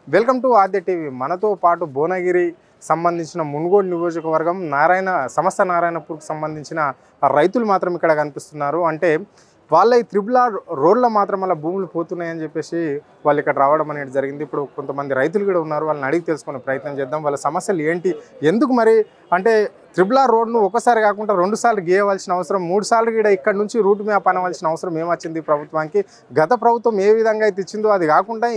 Welcome to Aadya TV. మనతో పాటు భువనగిరి సంబంధించిన మునుగోడు నియోజకవర్గం సమస్త నారాయణపూర్కి సంబంధించిన రైతులు మాత్రం ఇక్కడ కనిపిస్తున్నారు. అంటే వాళ్ళ ఈ త్రిబుల్ రోడ్ల మాత్రం అలా భూములు పోతున్నాయని చెప్పేసి వాళ్ళు ఇక్కడ రావడం అనేది జరిగింది. ఇప్పుడు కొంతమంది రైతులు కూడా ఉన్నారు, వాళ్ళని అడిగి తెలుసుకునే ప్రయత్నం చేద్దాం. వాళ్ళ సమస్యలు ఏంటి, ఎందుకు మరి అంటే త్రిబుల్ రోడ్ను ఒకసారి కాకుండా 2 సార్లు గీయవలసిన అవసరం, 3 సార్లు కూడా ఇక్కడ నుంచి రూట్ మ్యాప్ అనవలసిన అవసరం ఏమొచ్చింది ప్రభుత్వానికి? గత ప్రభుత్వం ఏ విధంగా అయితే ఇచ్చిందో అది కాకుండా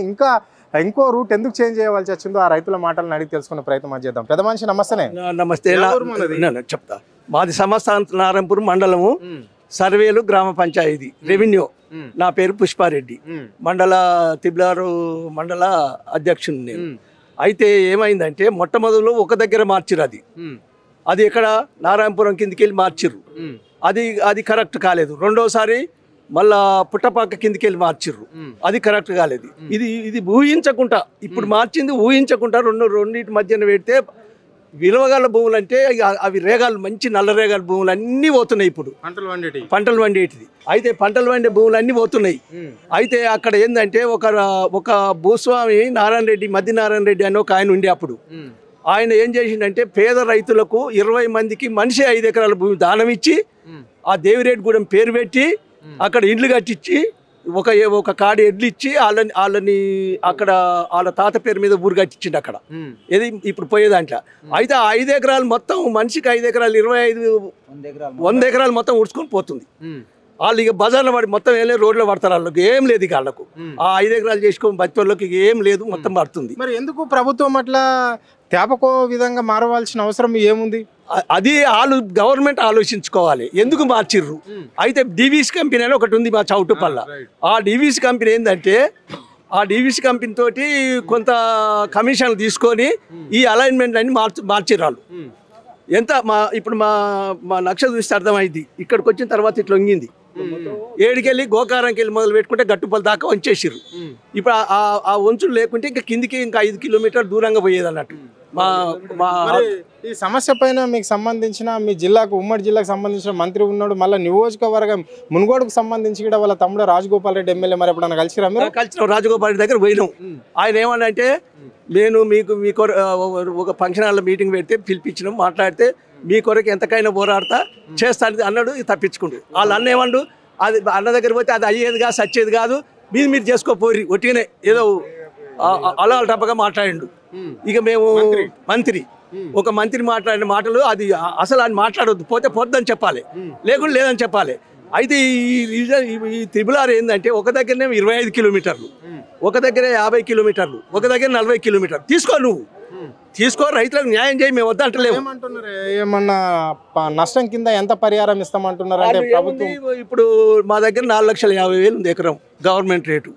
ఇంకో రూట్ ఎందుకు చేంజ్ చేయవలసి వచ్చిందో ఆ రైతుల మాటలను అడిగి తెలుసుకునే ప్రయత్నం చేద్దాం. పెద్ద మనిషి నమస్తే. నమస్తే, చెప్తా. మాది సమస్త నారాయణపూర్ మండలము, సర్వేలు గ్రామ పంచాయతీ, రెవెన్యూ. నా పేరు పుష్పారెడ్డి, త్రిబుల్ మండల అధ్యక్షుని నేను. అయితే ఏమైందంటే మొట్టమొదలు ఒక దగ్గర మార్చిరు, అది ఎక్కడ నారాయణపురం కిందికి వెళ్ళి మార్చిర్రు. అది కరెక్ట్ కాలేదు. రెండోసారి మళ్ళా పుట్టపాక కిందికి వెళ్ళి మార్చిర్రు, అది కరెక్ట్ కాలేదు. ఇది ఊహించకుండా ఇప్పుడు మార్చింది, ఊహించకుండా రెండింటి మధ్యన పెడితే విలువగల భూములు అంటే అవి రేగాలు, మంచి నల్ల రేగాల భూములు అన్నీ పోతున్నాయి. ఇప్పుడు పంటలు వండేటిది అయితే పంటలు వండే భూములు అన్నీ పోతున్నాయి. అయితే అక్కడ ఏంటంటే ఒక భూస్వామి మద్దినారాయణ రెడ్డి అని ఒక ఆయన ఉండే. అప్పుడు ఆయన ఏం చేసిండంటే పేద రైతులకు 20 మందికి మనిషి 5 ఎకరాల భూమి దానం ఇచ్చి ఆ దేవిరెడ్డిగూడెం పేరు పెట్టి అక్కడ ఇండ్లు కట్టించి ఒక కాడి ఎడ్లు ఇచ్చి వాళ్ళని అక్కడ వాళ్ళ తాత పేరు మీద ఊరు కట్టించిండు అక్కడ. ఏది ఇప్పుడు పోయేదాంట్లో. అయితే ఆ 5 ఎకరాలు మొత్తం మనిషికి 5 ఎకరాలు 100 ఎకరాలు మొత్తం ఉడుచుకొని పోతుంది. వాళ్ళు ఇక బజార్లో పడి మొత్తం రోడ్లో పడతారు. వాళ్ళకి ఏం లేదు, ఇక వాళ్ళకు ఆ 5 ఎకరాలు చేసుకొని బతికి ఏం లేదు, మొత్తం పడుతుంది. మరి ఎందుకు ప్రభుత్వం అట్లా తేపకో విధంగా మారవలసిన అవసరం ఏముంది? అది గవర్నమెంట్ ఆలోచించుకోవాలి ఎందుకు మార్చిర్రు. అయితే డివిసి కంపెనీ అని ఒకటి ఉంది మా చౌటుపల్ల. ఆ డివిసి కంపెనీ ఏంటంటే ఆ డివిసి కంపెనీ తోటి కొంత కమిషన్లు తీసుకొని ఈ అలైన్మెంట్ అన్ని మార్చిర్రు. ఎంత ఇప్పుడు మా నక్ష చూస్తే అర్థమైంది. ఇక్కడికి వచ్చిన తర్వాత ఇట్లా వంగింది. ఏడికెళ్ళి గోకారంకి వెళ్ళి మొదలు పెట్టుకుంటే గట్టుపల్లి దాకా వంచేసిర్రు. ఇప్పుడు ఆ వంచులు లేకుంటే ఇంకా కిందికి ఇంకా 5 కిలోమీటర్లు దూరంగా పోయేది అన్నట్టు. ఈ సమస్య పైన మీకు సంబంధించిన మీ జిల్లాకు, ఉమ్మడి జిల్లాకు సంబంధించిన మంత్రి ఉన్నాడు, మళ్ళీ నియోజకవర్గం మునుగోడుకు సంబంధించి కూడా వాళ్ళ తమ్ముడు రాజగోపాల్ రెడ్డి ఎమ్మెల్యే మరి ఎప్పుడన్నా కలిసిరా మీరు? కలిసిన రాజగోపాల్ రెడ్డి దగ్గర పోయినాం. ఆయన ఏమన్నంటే నేను మీ ఒక ఫంక్షన్ హాల్లో మీటింగ్ పెడితే పిలిపించినాం, మాట్లాడితే మీ కొరకు ఎంతకైనా పోరాడతా చేస్తాను అన్నాడు. తప్పించుకుంటు వాళ్ళు అన్న ఏమండు, అది అన్న దగ్గర పోతే అది అయ్యేది కాదు, సచ్చేది కాదు, మీరు చేసుకోపోరి ఒట్టిగానే ఏదో అలా టప్పగా మాట్లాడిండు. ఇక మేము ఒక మంత్రి మాట్లాడిన మాటలు అది అసలు ఆయన మాట్లాడొద్దు, పోతే పోద్దని చెప్పాలి, లేకుండా లేదని చెప్పాలి. అయితే ఈ త్రిబుల్ ఏంటంటే ఒక దగ్గరనే 25 కిలోమీటర్లు, ఒక దగ్గర 50 కిలోమీటర్లు, ఒక దగ్గర 40 కిలోమీటర్లు తీసుకో రైతులకు న్యాయం చేయి, మేము వద్దంటలేము. ఏమన్నా నష్టం కింద ఎంత పరిహారం ఇస్తామంటున్నారు? అంటే ప్రభుత్వం ఇప్పుడు మా దగ్గర 4,50,000 ఉంది ఎకరం గవర్నమెంట్ రేటు.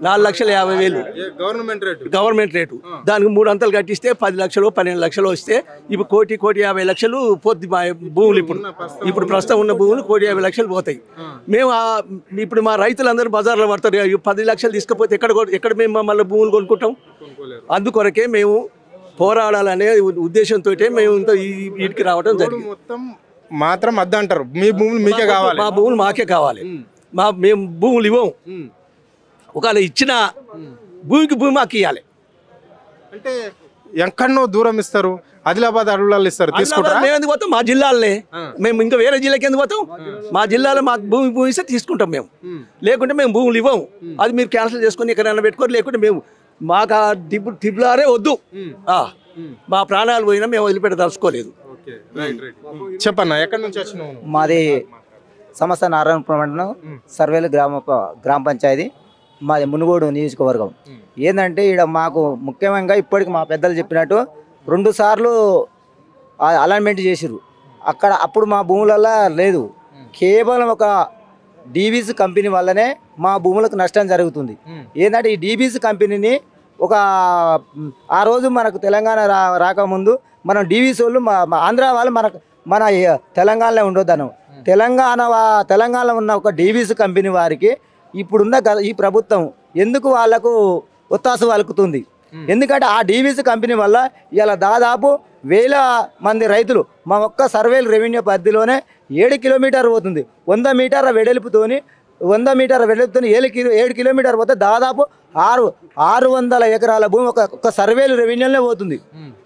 4,50,000 government rate. దానికి 3 అంతలు కట్టిస్తే 10 లక్షలు 12 లక్షలు వస్తే ఇప్పుడు 1,50,00,000 పోద్ది మా భూములు. ఇప్పుడు ప్రస్తుతం ఉన్న భూములు 1,50,00,000 పోతాయి. మేము ఇప్పుడు మా రైతులందరూ బజార్లో పడతారు. 10 లక్షలు తీసుకపోతే ఎక్కడ మేము మళ్ళీ భూములు కొనుక్కుంటాం? అందుకొరకే మేము పోరాడాలనే ఉద్దేశంతో మేము ఇంత వీటికి రావడం జరిగింది. మొత్తం మాత్రం అద్దంటారు, మీ భూములు మీకే కావాలి, మా భూములు మాకే కావాలి, మేము భూములు ఇవ్వం. ఒకవేళ ఇచ్చిన భూమి మాకు ఇవ్వాలి. అంటే ఎక్కడనో దూరం ఇస్తారు, ఆదిలాబాద్ అడవులలో ఇస్తారు, తీసుకుంటారు. మేము ఎందుకు పోతాం? మా జిల్లాలనే, మేము ఇంకా వేరే జిల్లాకి ఎందుకు పోతాం? మా జిల్లాలో మాకు భూమి ఇస్తే తీసుకుంటాం మేము, లేకుంటే మేము భూములు ఇవ్వం. అది మీరు క్యాన్సిల్ చేసుకొని ఎక్కడైనా పెట్టుకోరు, లేకుంటే మేము మాకు ఆ త్రిబుల్ వద్దు. మా ప్రాణాలు పోయినా మేము వదిలిపెట్టదలుచుకోలేదు. చెప్పన్నా, ఎక్కడి నుంచి వచ్చినావు? మాది సమస్త నారాయణపురం మండలం, సర్వేలు గ్రామ పంచాయతీ, మాది మునుగోడు నియోజకవర్గం. ఏంటంటే ఇక్కడ మాకు ముఖ్యంగా ఇప్పటికి మా పెద్దలు చెప్పినట్టు 2 సార్లు అలైన్మెంట్ చేసిర్రు. అప్పుడు మా భూములలో లేదు, కేవలం ఒక డివిసి కంపెనీ వల్లనే మా భూములకు నష్టం జరుగుతుంది. ఏంటంటే ఈ డివిసి కంపెనీని ఆ రోజు మనకు తెలంగాణ రాకముందు మనం డివిసి వాళ్ళు ఆంధ్ర వాళ్ళు మన తెలంగాణలో ఉండొద్దను. తెలంగాణలో ఉన్న ఒక డివిసి కంపెనీ వారికి ఇప్పుడున్న ఈ ప్రభుత్వం ఎందుకు వాళ్లకు ఒత్తాసు వలుకుతుంది? ఎందుకంటే ఆ డివిసి కంపెనీ వల్ల ఇలా దాదాపు 1000 మంది రైతులు మా ఒక్క సర్వేలు రెవెన్యూ పరిధిలోనే 7 కిలోమీటర్ పోతుంది, 100 మీటర్ల వెడల్పుతోని 100 మీటర్ వెళుతున్న 7 కిలోమీటర్ పోతే దాదాపు 600 ఎకరాల భూమి ఒక సర్వేలు రెవెన్యూలోనే పోతుంది.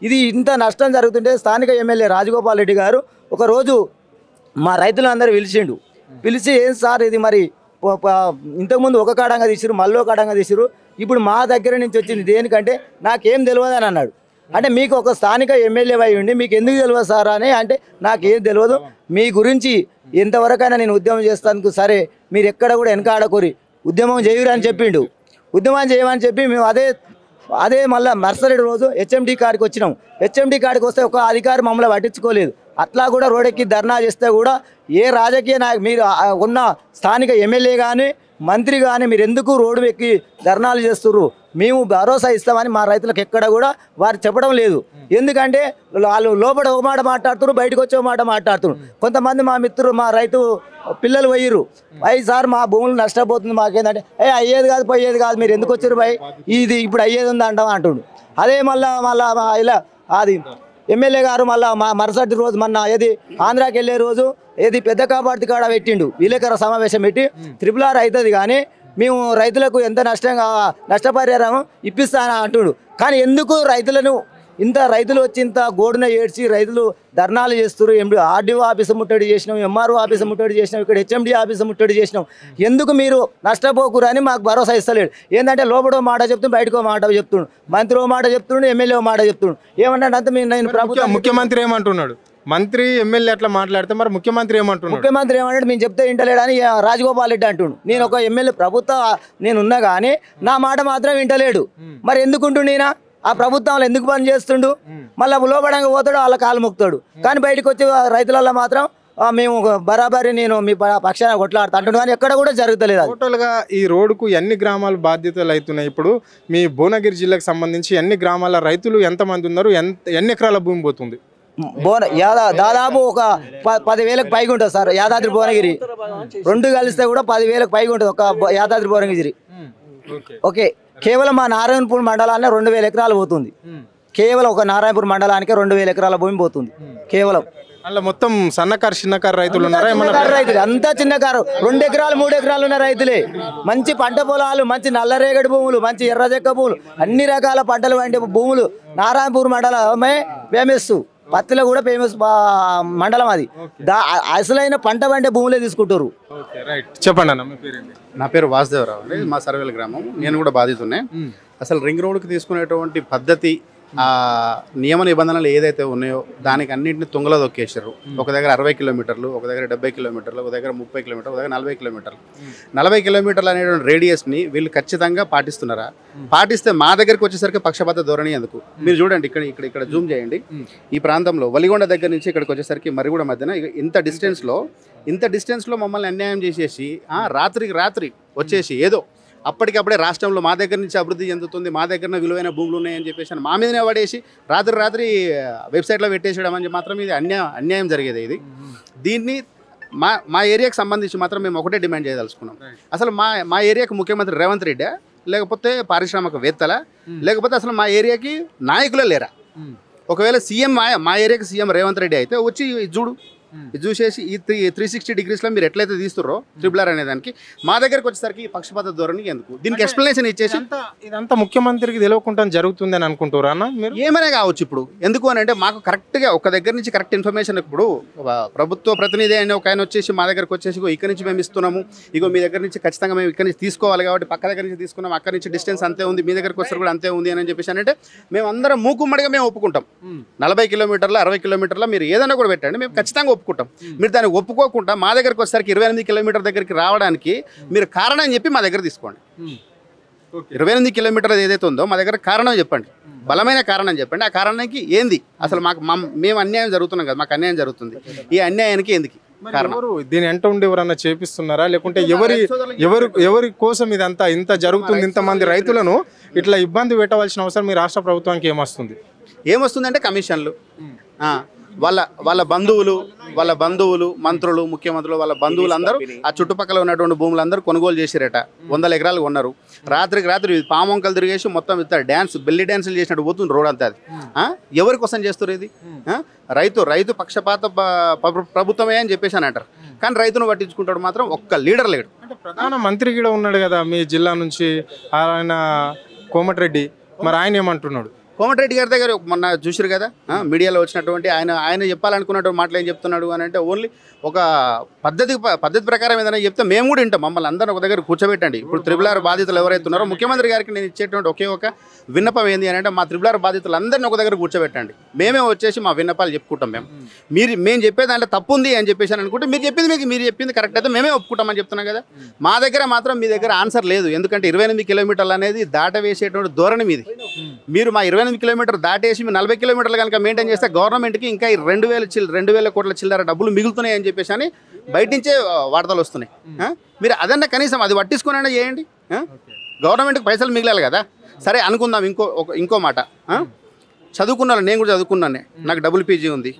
ఇది ఇంత నష్టం జరుగుతుంటే స్థానిక ఎమ్మెల్యే రాజగోపాల్ రెడ్డి గారు ఒకరోజు మా రైతులందరూ పిలిచి ఏం సార్ ఇది మరి ఇంతకుముందు ఒక కాడంగా తీసిరు, మళ్ళీ ఒక కాడంగా తీసిరు, ఇప్పుడు మా దగ్గర నుంచి వచ్చింది దేనికంటే నాకేం తెలియదు అని అన్నాడు. అంటే మీకు ఒక స్థానిక ఎమ్మెల్యే అయి ఉండి మీకు ఎందుకు తెలియదు సార్ అని అంటే నాకేం తెలియదు, మీ గురించి ఎంతవరకైనా నేను ఉద్యమం చేస్తాను, సరే మీరు ఎక్కడ కూడా వెనకాడకూరి ఉద్యమం చేయరు అని చెప్పిండు. ఉద్యమం చేయమని చెప్పి మేము అదే మళ్ళీ మరుసటి రోజు హెచ్ఎండి కాడికి వచ్చినాం. హెచ్ఎండి కాడికి వస్తే ఒక అధికారి మమ్మల్ని పట్టించుకోలేదు. అట్లా కూడా రోడ్డెక్కి ధర్నా చేస్తే కూడా ఏ రాజకీయ మీరు ఉన్న స్థానిక ఎమ్మెల్యే కానీ మంత్రి కానీ మీరు ఎందుకు రోడ్డు ఎక్కి ధర్నాలు చేస్తుర్రు, మేము భరోసా ఇస్తామని మా రైతులకు ఎక్కడ కూడా వారు చెప్పడం లేదు. ఎందుకంటే వాళ్ళు లోపల ఒక మాట మాట్లాడుతున్నారు, బయటకు వచ్చే మాట మాట్లాడుతున్నారు. కొంతమంది మా మిత్రులు మా రైతు పిల్లలు పోయిర్రు, అయ్యి సార్ మా భూములు నష్టపోతుంది మాకేందంటే అయ్యేది కాదు పోయేది కాదు మీరు ఎందుకు వచ్చారు భయ్, ఇది ఇప్పుడు అయ్యేది ఉంది అంటుండు. అదే మళ్ళా ఇలా అది ఎమ్మెల్యే గారు మళ్ళీ మరుసటి రోజు మొన్న ఆంధ్రాకి వెళ్ళే రోజు పెద్ద కాపాడి కాడ పెట్టిండు, విలేకరుల సమావేశం పెట్టి RRR అవుతుంది కానీ మేము రైతులకు ఎంత నష్టపరిహారం ఇప్పిస్తానని అంటుడు. కానీ ఎందుకు రైతులు వచ్చి ఇంత గోడున ఏడ్చి రైతులు ధర్నాలు చేస్తారు, RDO ఆఫీసు ముట్టడి చేసినాం, MRO ఆఫీసు ముట్టడి చేసినాం, ఇక్కడ HMD ఆఫీసు ముట్టడి చేసినాం, ఎందుకు మీరు నష్టపోకురని మాకు భరోసా ఇస్తలేడు. ఏంటంటే లోపడో మాట చెప్తుండు, బయటకో మాట చెప్తుండు, మంత్రి ఓ మాట చెప్తుండు, ఎమ్మెల్యే ఓ మాట చెప్తుండు. ఏమన్నాడు అంత నేను ప్రభుత్వం ముఖ్యమంత్రి ఏమంటున్నాడు, మంత్రి ఎమ్మెల్యే అట్లా మాట్లాడితే మరి ముఖ్యమంత్రి ఏమన్నాడు మేము చెప్తే వింటలేడని రాజగోపాల్ రెడ్డి అంటుండు. నేను ఒక ఎమ్మెల్యే నేను ఉన్నా కానీ నా మాట మాత్రం వింటలేడు. మరి ఎందుకుంటుండు నేనా ఆ ప్రభుత్వంలో ఎందుకు పని చేస్తుండు, మళ్ళీ లోపడంగా పోతాడు, వాళ్ళ కాలు మొక్కుతాడు. కానీ బయటకు వచ్చి రైతులలో మాత్రం మేము బరాబరి నేను మీ పక్షాన కొట్లాడుతా అంటున్నాను, కానీ ఎక్కడ కూడా జరుగుతలేదు. టోటల్గా ఈ రోడ్డుకు ఎన్ని గ్రామాలు బాధ్యతలు అవుతున్నాయి? ఇప్పుడు మీ భువనగిరి జిల్లాకు సంబంధించి ఎన్ని గ్రామాల రైతులు ఎంతమంది ఉన్నారు, ఎన్ని ఎకరాల భూమి పోతుంది? దాదాపు ఒక 10,000కు పైగా ఉంటుంది సార్. యాదాద్రి భువనగిరి రెండు కలిస్తే కూడా 10,000కు పైగా ఉంటుంది ఒక యాదాద్రి భువనగిరి. ఓకే, కేవలం మా నారాయణపూర్ మండలాన్ని 2,000 ఎకరాలు పోతుంది. కేవలం ఒక నారాయణపూర్ మండలానికి 2,000 ఎకరాల భూమి పోతుంది కేవలం. అలా మొత్తం సన్నకారు చిన్నకారు రైతులు ఉన్నారా? రైతులు అంతా చిన్నకారు, 2 ఎకరాలు 3 ఎకరాలు ఉన్న రైతులే. మంచి పంట పొలాలు, మంచి నల్లరేగడి భూములు, మంచి ఎర్రజెక్క భూములు, అన్ని రకాల పంటలు పండే భూములు నారాయణపూర్ మండలమే ఫేమస్. పత్తిలో కూడా ఫేమస్ మండలం అది. అసలైన పంట పండే భూములే తీసుకుంటారు. చెప్పండి అన్న. నా పేరు వాసుదేవరావు అండి, మా సర్వేల గ్రామం. నేను కూడా బాధితున్నే. అసలు రింగ్ రోడ్కి తీసుకునేటువంటి పద్ధతి, ఆ నియమ నిబంధనలు ఏదైతే ఉన్నాయో దానికి అన్నింటిని తుంగలో దొక్కేసారు. ఒక దగ్గర 60 కిలోమీటర్లు, ఒక దగ్గర 70 కిలోమీటర్లు, ఒక దగ్గర 30 కిలోమీటర్లు, ఒక దగ్గర 40 కిలోమీటర్లు. 40 కిలోమీటర్లు అనేటువంటి రేడియస్ని వీళ్ళు ఖచ్చితంగా పాటిస్తున్నారా? పాటిస్తే మా దగ్గరికి వచ్చేసరికి పక్షపాత ధోరణి ఎందుకు? మీరు చూడండి, ఇక్కడ జూమ్ చేయండి. ఈ ప్రాంతంలో వలిగొండ దగ్గర నుంచి ఇక్కడికి వచ్చేసరికి మరిగూడ మధ్యన ఇంత డిస్టెన్స్లో మమ్మల్ని అన్యాయం చేసేసి రాత్రికి రాత్రి వచ్చేసి ఏదో అప్పటికప్పుడే రాష్ట్రంలో మా దగ్గర నుంచి అభివృద్ధి చెందుతుంది, మా దగ్గర విలువైన భూములు ఉన్నాయని చెప్పేసి మా మీదనే పడేసి రాత్రి వెబ్సైట్లో పెట్టేసేయడం అని మాత్రం ఇది అన్యాయం జరిగేది. దీన్ని మా ఏరియాకి సంబంధించి మాత్రం మేము ఒకటే డిమాండ్ చేయదలుచుకున్నాం. అసలు మా ఏరియాకి ముఖ్యమంత్రి రేవంత్ రెడ్డి, లేకపోతే పారిశ్రామికవేత్తల, లేకపోతే అసలు మా ఏరియాకి నాయకులే లేరా? ఒకవేళ సీఎం మా ఏరియాకి సీఎం రేవంత్ రెడ్డి అయితే వచ్చి ఇది చూసేసి ఈ 360 డిగ్రీస్లో మీరు ఎట్లయితే తీస్తుర్రో RRR అనే దానికి మా దగ్గరకు వచ్చేసరికి పక్షపాత ధోరణి ఎందుకు? దీనికి ఎక్స్ప్లెనేషన్ ఇచ్చేసి ఇదంతా ముఖ్యమంత్రికి తెలియకుండా జరుగుతుంది అని అనుకుంటారా అన్న మీరు? ఏమైనా కావచ్చు. ఇప్పుడు ఎందుకు అని అంటే మాకు కరెక్ట్గా ఒక దగ్గర నుంచి కరెక్ట్ ఇన్ఫర్మేషన్, ఇప్పుడు ప్రభుత్వ ప్రతినిధి అయిన ఒక ఆయన వచ్చేసి మా దగ్గరకు వచ్చేసి ఇక్కడ నుంచి మేము ఇస్తున్నాము, ఇగో మీ దగ్గర నుంచి ఖచ్చితంగా మేము ఇక్కడ నుంచి తీసుకోవాలి కాబట్టి పక్క దగ్గర నుంచి తీసుకున్నాం, అక్కడి నుంచి డిస్టెన్స్ అంతే ఉంది, మీ దగ్గరకు వస్తారు కూడా అంతే ఉంది అని చెప్పేసి అంటే మేము అందరం మూకుమ్మడిగా మేము ఒప్పుకుంటాం. 40 కిలోమీటర్లు 60 కిలోమీటర్ల మీరు ఏదైనా కూడా పెట్టండి, మేము ఖచ్చితంగా ఒప్పుకుంటాం. మీరు దాన్ని ఒప్పుకోకుండా మా దగ్గరకు వచ్చేసరికి 28 కిలోమీటర్ దగ్గరికి రావడానికి మీరు కారణం చెప్పి మా దగ్గర తీసుకోండి. 28 కిలోమీటర్లు ఏదైతే ఉందో మా దగ్గర కారణం చెప్పండి, బలమైన కారణం చెప్పండి. ఆ కారణానికి ఏంది? అసలు మేము అన్యాయం జరుగుతున్నాం కదా, మాకు అన్యాయం జరుగుతుంది, ఈ అన్యాయానికి ఎందుకు కారణం? దీని ఎంట ఉండి ఎవరన్నా చేపిస్తున్నారా, లేకుంటే ఎవరి కోసం ఇదంతా ఇంత జరుగుతుంది? ఇంతమంది రైతులను ఇట్లా ఇబ్బంది పెట్టవలసిన అవసరం మీ రాష్ట్ర ప్రభుత్వానికి ఏమొస్తుందంటే కమిషన్లు. వాళ్ళ బంధువులు మంత్రులు ముఖ్యమంత్రులు వాళ్ళ బంధువులు అందరూ ఆ చుట్టుపక్కల ఉన్నటువంటి భూములందరూ కొనుగోలు చేసిరట. 100 ఎకరాలు కొన్నారు. రాత్రికి రాత్రి పామొంకలు తిరిగేసి మొత్తం ఇస్తారు డ్యాన్స్ బెల్లి డ్యాన్సులు చేసినట్టు పోతుంది రోడ్ అంతా. అది ఎవరి కోసం చేస్తారు ఇది? రైతు పక్షపాత ప్రభుత్వమే అని చెప్పేసి అని అంటారు. కానీ రైతును పట్టించుకుంటాడు మాత్రం ఒక్క లీడర్ లేడు. అంటే ప్రధాన మంత్రి కూడా ఉన్నాడు కదా మీ జిల్లా నుంచి, ఆయన కోమటిరెడ్డి, మరి ఆయన ఏమంటున్నాడు? కోమటిరెడ్డి గారి దగ్గర మొన్న చూసారు కదా మీడియాలో వచ్చినటువంటి ఆయన చెప్పాలనుకున్నటువంటి మాటలు ఏం చెప్తున్నాడు అని అంటే ఓన్లీ ఒక పద్ధతి ప్రకారం ఏదైనా చెప్తే మేము కూడా వింటాం. మమ్మల్ని అందరిని ఒక దగ్గర కూర్చోబెట్టండి. ఇప్పుడు త్రిబుల్ బాధితులు ఎవరైతే ఉన్నారో ముఖ్యమంత్రి గారికి నేను ఇచ్చేటువంటి ఒకే ఒక విన్నపం ఏంది అని అంటే మా త్రిబుల్ బాధితులందరినీ ఒక దగ్గర కూర్చోబెట్టండి. మేమే వచ్చేసి మా విన్నపాలు చెప్పుకుంటాం. మేము చెప్పే దాంట్లో తప్పు ఉంది అని చెప్పేసి అనుకుంటే మీరు చెప్పింది కరెక్ట్ అయితే మేమే ఒప్పుకుంటామని చెప్తున్నాం కదా. మా దగ్గర మాత్రం మీ దగ్గర ఆన్సర్ లేదు. ఎందుకంటే 28 కిలోమీటర్లు అనేది దాటవేసేటువంటి ధోరణి మీది. మీరు మా 28 కిలోమీటర్ దాటేసి మీరు 40 కిలోమీటర్లు కనుక మెయింటైన్ చేస్తే గవర్నమెంట్కి ఇంకా 2,000 కోట్ల చిల్లర డబ్బులు మిగులుతున్నాయి అని చెప్పేసి అని బయట నుంచే వార్తలు వస్తున్నాయి. మీరు అదన్నా కనీసం అది పట్టించుకునే చేయండి. గవర్నమెంట్కి పైసలు మిగిలాలి కదా. సరే అనుకుందాం. ఇంకో మాట, చదువుకున్నాను, నేను కూడా చదువుకున్నాను, నాకు డబుల్ పీజీ ఉంది,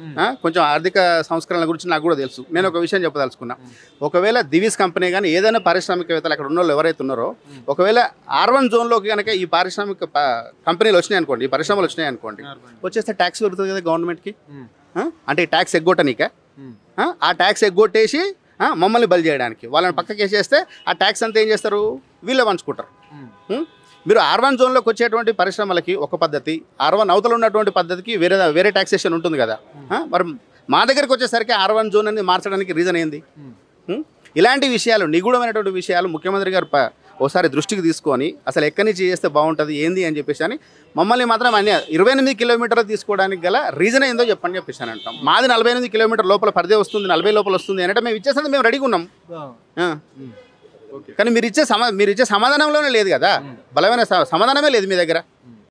కొంచెం ఆర్థిక సంస్కరణల గురించి నాకు కూడా తెలుసు. నేను ఒక విషయం చెప్పదలుచుకున్నా. ఒకవేళ దివీస్ కంపెనీ కానీ ఏదైనా పారిశ్రామికవేత్తలు అక్కడ ఉన్న వాళ్ళు ఎవరైతే ఉన్నారో ఒకవేళ R1 జోన్లోకి కనుక ఈ పారిశ్రామిక కంపెనీలు వచ్చినాయి అనుకోండి, ఈ పరిశ్రమలు వచ్చినాయి అనుకోండి, వచ్చేస్తే ట్యాక్స్ పెరుగుతుంది కదా గవర్నమెంట్కి. అంటే ఈ ట్యాక్స్ ఎగ్గొట్టనీక ఆ ట్యాక్స్ ఎగ్గొట్టేసి మమ్మల్ని బలి చేయడానికి వాళ్ళని పక్కకి వేసేస్తే ఆ ట్యాక్స్ అంతా ఏం చేస్తారు, వీళ్ళే పంచుకుంటారు. మీరు R1 జోన్లోకి వచ్చేటువంటి పరిశ్రమలకి ఒక పద్ధతి, R1 అవతల ఉన్నటువంటి పద్ధతికి వేరే ట్యాక్సేషన్ ఉంటుంది కదా. మరి మా దగ్గరికి వచ్చేసరికి R1 జోన్ అనేది మార్చడానికి రీజన్ ఏంది? ఇలాంటి విషయాలు, నిగూఢమైనటువంటి విషయాలు ముఖ్యమంత్రి గారు ఒకసారి దృష్టికి తీసుకొని అసలు ఎక్కడి నుంచి చేస్తే బాగుంటుంది ఏంది అని చెప్పేసి అని మమ్మల్ని మాత్రం 28 కిలోమీటర్లు తీసుకోవడానికి గల రీజన్ ఏందో చెప్పని చెప్పేసి అని అంటాం. మాది 48 కిలోమీటర్ లోపల పరిధి వస్తుంది, 40 లోపల వస్తుంది అంటే మేము ఇచ్చేసరికి మేము రెడీగా ఉన్నాం. కానీ మీరు ఇచ్చే సమాధానంలోనే లేదు కదా, బలమైన సమాధానమే లేదు మీ దగ్గర.